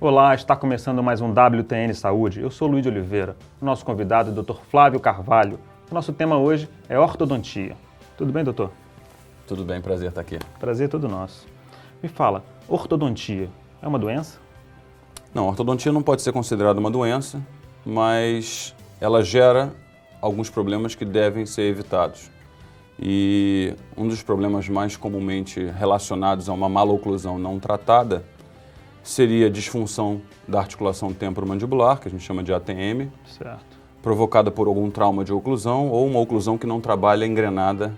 Olá, está começando mais um WTN Saúde. Eu sou Luiz de Oliveira. O nosso convidado é o Dr. Flávio Carvalho. O nosso tema hoje é ortodontia. Tudo bem, doutor? Tudo bem, prazer estar aqui. Prazer todo nosso. Me fala, ortodontia é uma doença? Não, a ortodontia não pode ser considerada uma doença, mas ela gera alguns problemas que devem ser evitados. E um dos problemas mais comumente relacionados a uma maloclusão não tratada seria a disfunção da articulação temporomandibular, que a gente chama de ATM, Certo. provocada por algum trauma de oclusão ou uma oclusão que não trabalha engrenada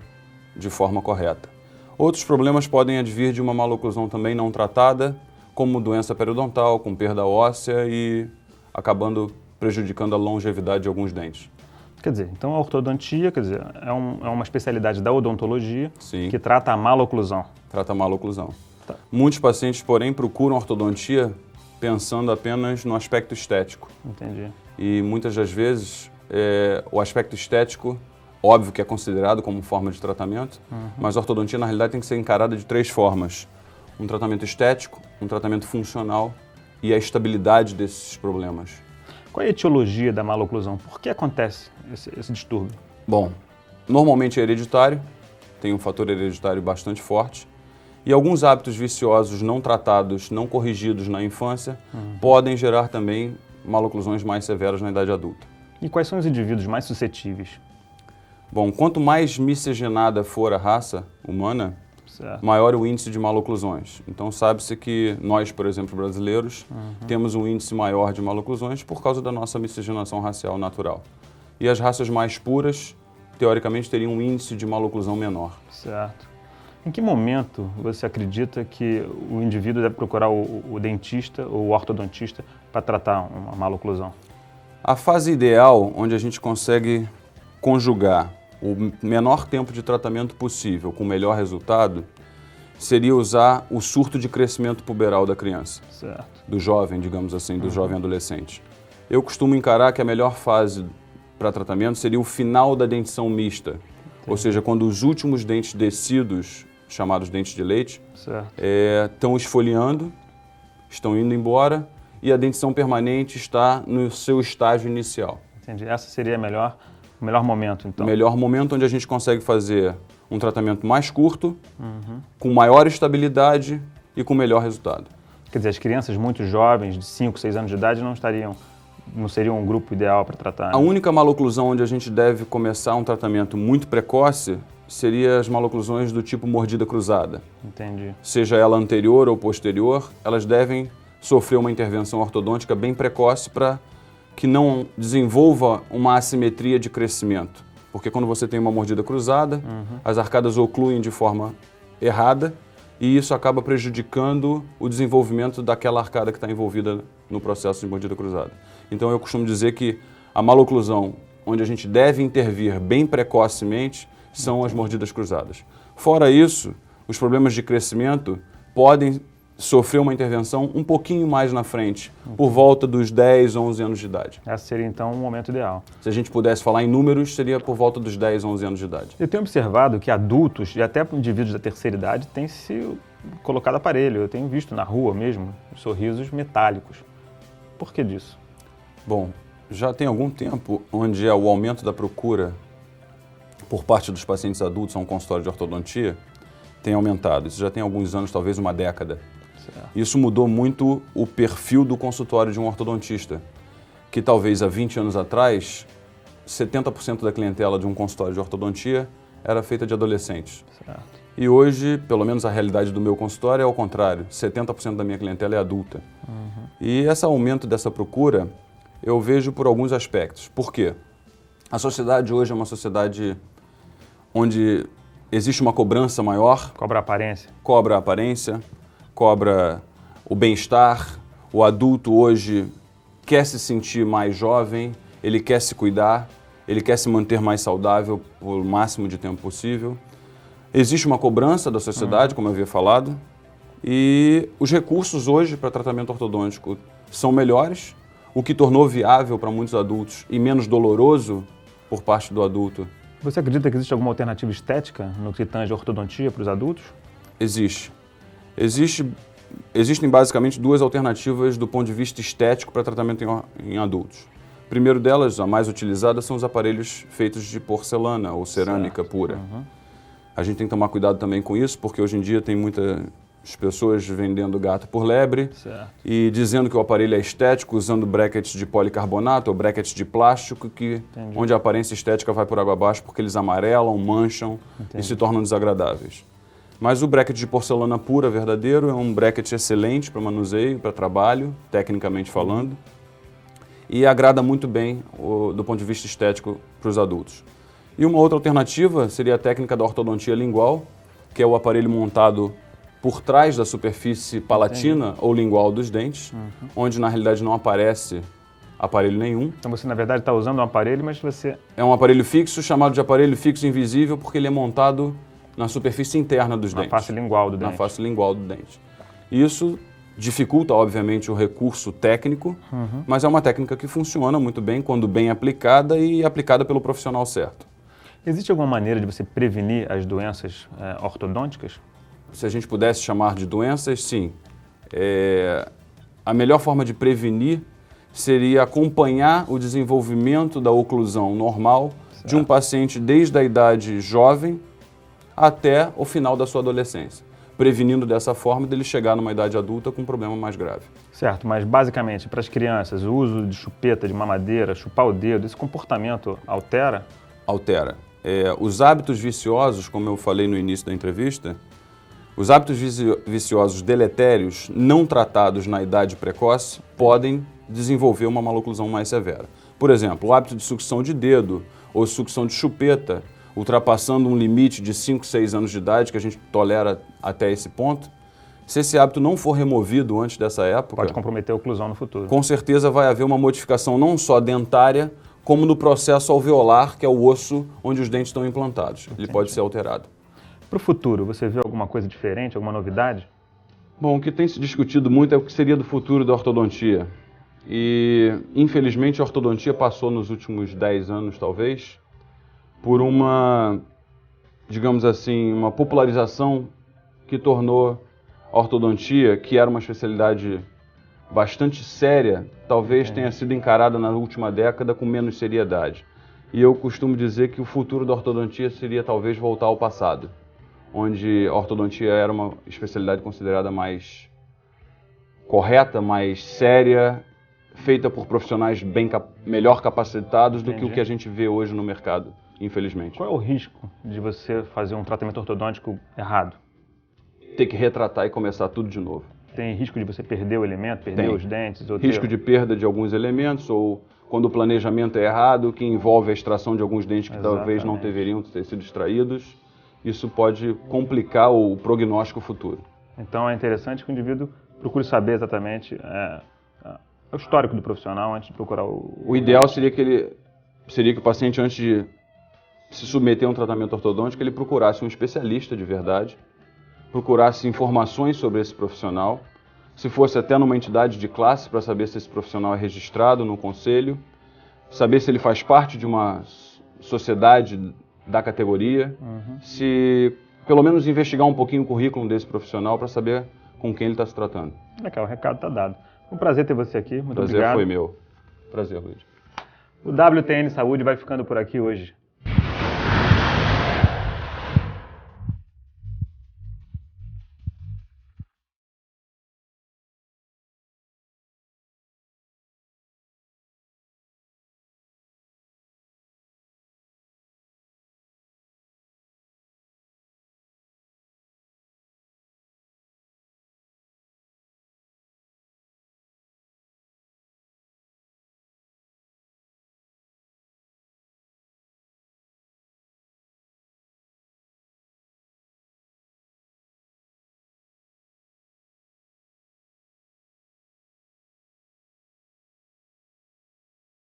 de forma correta. Outros problemas podem advir de uma maloclusão também não tratada, como doença periodontal, com perda óssea e acabando prejudicando a longevidade de alguns dentes. Quer dizer, então a ortodontia, é uma especialidade da odontologia. Sim. Que trata a maloclusão. Trata a maloclusão. Tá. Muitos pacientes, porém, procuram ortodontia pensando apenas no aspecto estético. Entendi. E muitas das vezes o aspecto estético, óbvio que é considerado como forma de tratamento, mas a ortodontia na realidade tem que ser encarada de três formas. Um tratamento estético, um tratamento funcional e a estabilidade desses problemas. Qual é a etiologia da maloclusão? Por que acontece esse distúrbio? Bom, normalmente é hereditário, tem um fator hereditário bastante forte, e alguns hábitos viciosos não tratados, não corrigidos na infância, podem gerar também maloclusões mais severas na idade adulta. E quais são os indivíduos mais suscetíveis? Bom, quanto mais miscigenada for a raça humana, Certo. maior o índice de maloclusões. Então sabe-se que nós, por exemplo, brasileiros, temos um índice maior de maloclusões por causa da nossa miscigenação racial natural. E as raças mais puras, teoricamente, teriam um índice de maloclusão menor. Certo. Em que momento você acredita que o indivíduo deve procurar o dentista ou o ortodontista para tratar uma maloclusão? A fase ideal, onde a gente consegue conjugar o menor tempo de tratamento possível com o melhor resultado, seria usar o surto de crescimento puberal da criança, Certo. do jovem, digamos assim, do jovem adolescente. Eu costumo encarar que a melhor fase para tratamento seria o final da dentição mista, ou seja, quando os últimos dentes descidos, chamados dentes de leite, Certo. estão esfoliando, estão indo embora e a dentição permanente está no seu estágio inicial. Entendi. Essa seria o melhor momento, então. O melhor momento onde a gente consegue fazer um tratamento mais curto, com maior estabilidade e com melhor resultado. Quer dizer, as crianças muito jovens, de 5, 6 anos de idade, não seriam um grupo ideal para tratar. A única maloclusão onde a gente deve começar um tratamento muito precoce seria as maloclusões do tipo mordida cruzada. Entendi. Seja ela anterior ou posterior, elas devem sofrer uma intervenção ortodôntica bem precoce para que não desenvolva uma assimetria de crescimento. Porque quando você tem uma mordida cruzada, as arcadas ocluem de forma errada e isso acaba prejudicando o desenvolvimento daquela arcada que está envolvida no processo de mordida cruzada. Então eu costumo dizer que a maloclusão, onde a gente deve intervir bem precocemente, são as mordidas cruzadas. Fora isso, os problemas de crescimento podem sofrer uma intervenção um pouquinho mais na frente, por volta dos 10, 11 anos de idade. Esse seria, então, o momento ideal. Se a gente pudesse falar em números, seria por volta dos 10, 11 anos de idade. Eu tenho observado que adultos e até indivíduos da terceira idade têm se colocado aparelho. Eu tenho visto na rua mesmo sorrisos metálicos. Por que disso? Bom, já tem algum tempo onde o aumento da procura por parte dos pacientes adultos a um consultório de ortodontia tem aumentado. Isso já tem alguns anos, talvez uma década. Certo. Isso mudou muito o perfil do consultório de um ortodontista, que talvez há 20 anos atrás, 70% da clientela de um consultório de ortodontia era feita de adolescentes. Certo. E hoje, pelo menos a realidade do meu consultório é ao contrário, 70% da minha clientela é adulta. E esse aumento dessa procura eu vejo por alguns aspectos. Por quê? A sociedade hoje é uma sociedade onde existe uma cobrança maior. Cobra a aparência. Cobra a aparência, cobra o bem-estar. O adulto hoje quer se sentir mais jovem, ele quer se cuidar, ele quer se manter mais saudável por o máximo de tempo possível. Existe uma cobrança da sociedade, como eu havia falado, e os recursos hoje para tratamento ortodôntico são melhores, o que tornou viável para muitos adultos e menos doloroso por parte do adulto. Você acredita que existe alguma alternativa estética no que tange a ortodontia para os adultos? Existe. Existe existem basicamente duas alternativas do ponto de vista estético para tratamento em adultos. O primeiro delas, a mais utilizada, são os aparelhos feitos de porcelana ou cerâmica pura. A gente tem que tomar cuidado também com isso, porque hoje em dia tem muitas pessoas vendendo gato por lebre e dizendo que o aparelho é estético, usando brackets de policarbonato ou brackets de plástico, onde a aparência estética vai por água abaixo porque eles amarelam, mancham e se tornam desagradáveis. Mas o bracket de porcelana pura verdadeiro é um bracket excelente para manuseio, para trabalho, tecnicamente falando, e agrada muito bem do ponto de vista estético para os adultos. E uma outra alternativa seria a técnica da ortodontia lingual, que é o aparelho montado por trás da superfície palatina ou lingual dos dentes, onde na realidade não aparece aparelho nenhum. Então você na verdade está usando um aparelho, mas você... É um aparelho fixo, chamado de aparelho fixo invisível, porque ele é montado na superfície interna dos dentes. Na face lingual do dente. Na face lingual do dente. Isso dificulta, obviamente, o recurso técnico, mas é uma técnica que funciona muito bem quando bem aplicada e aplicada pelo profissional certo. Existe alguma maneira de você prevenir as doenças ortodônticas? Se a gente pudesse chamar de doenças, sim. A melhor forma de prevenir seria acompanhar o desenvolvimento da oclusão normal de um paciente desde a idade jovem até o final da sua adolescência, prevenindo dessa forma dele chegar numa idade adulta com um problema mais grave. Certo, mas basicamente para as crianças, o uso de chupeta, de mamadeira, chupar o dedo, esse comportamento altera? Altera. Os hábitos viciosos, como eu falei no início da entrevista, os hábitos viciosos deletérios não tratados na idade precoce podem desenvolver uma maloclusão mais severa. Por exemplo, o hábito de sucção de dedo ou sucção de chupeta, ultrapassando um limite de 5, 6 anos de idade, que a gente tolera até esse ponto, se esse hábito não for removido antes dessa época... Pode comprometer a oclusão no futuro. Com certeza vai haver uma modificação não só dentária, como no processo alveolar, que é o osso onde os dentes estão implantados. Ele pode ser alterado. Para o futuro, você vê alguma coisa diferente, alguma novidade? Bom, o que tem se discutido muito é o que seria do futuro da ortodontia. E, infelizmente, a ortodontia passou nos últimos 10 anos, talvez, por uma, digamos assim, uma popularização que tornou a ortodontia, que era uma especialidade bastante séria, talvez tenha sido encarada na última década com menos seriedade. E eu costumo dizer que o futuro da ortodontia seria talvez voltar ao passado, onde a ortodontia era uma especialidade considerada mais correta, mais séria, feita por profissionais melhor capacitados do que o que a gente vê hoje no mercado, infelizmente. Qual é o risco de você fazer um tratamento ortodôntico errado? Ter que retratar e começar tudo de novo. Tem risco de você perder o elemento, perder os dentes? Ou risco de perda de alguns elementos, ou quando o planejamento é errado, que envolve a extração de alguns dentes que talvez não deveriam ter sido extraídos. Isso pode complicar o prognóstico futuro. Então é interessante que o indivíduo procure saber exatamente o histórico do profissional antes de procurar O ideal seria que o paciente, antes de se submeter a um tratamento ortodôntico, ele procurasse um especialista de verdade, procurasse informações sobre esse profissional, se fosse até numa entidade de classe para saber se esse profissional é registrado no conselho, saber se ele faz parte de uma sociedade da categoria, se pelo menos investigar um pouquinho o currículo desse profissional para saber com quem ele está se tratando. Legal, o recado está dado. Um prazer ter você aqui, muito obrigado. Prazer foi meu. Prazer, Luiz. O WTN Saúde vai ficando por aqui hoje.